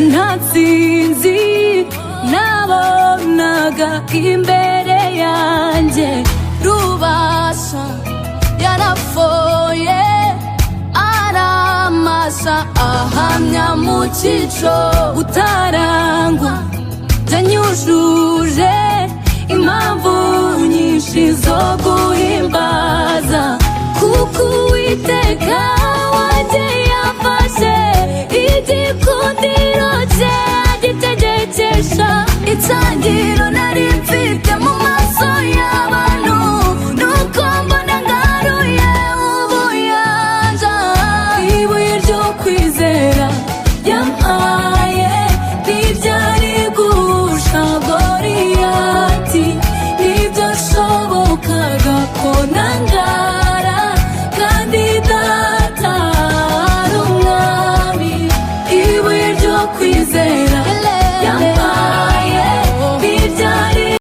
ntatsinzi nabonaga imbere yanjye. Rubasha yarafoye aramasa ahamya mu cyico utarangwa byanyujuje impamvu nyinshi zo guhimbaza, kuko Uwiteka wanjye yafashe igikundiro cye agitegekesha itangiriro nari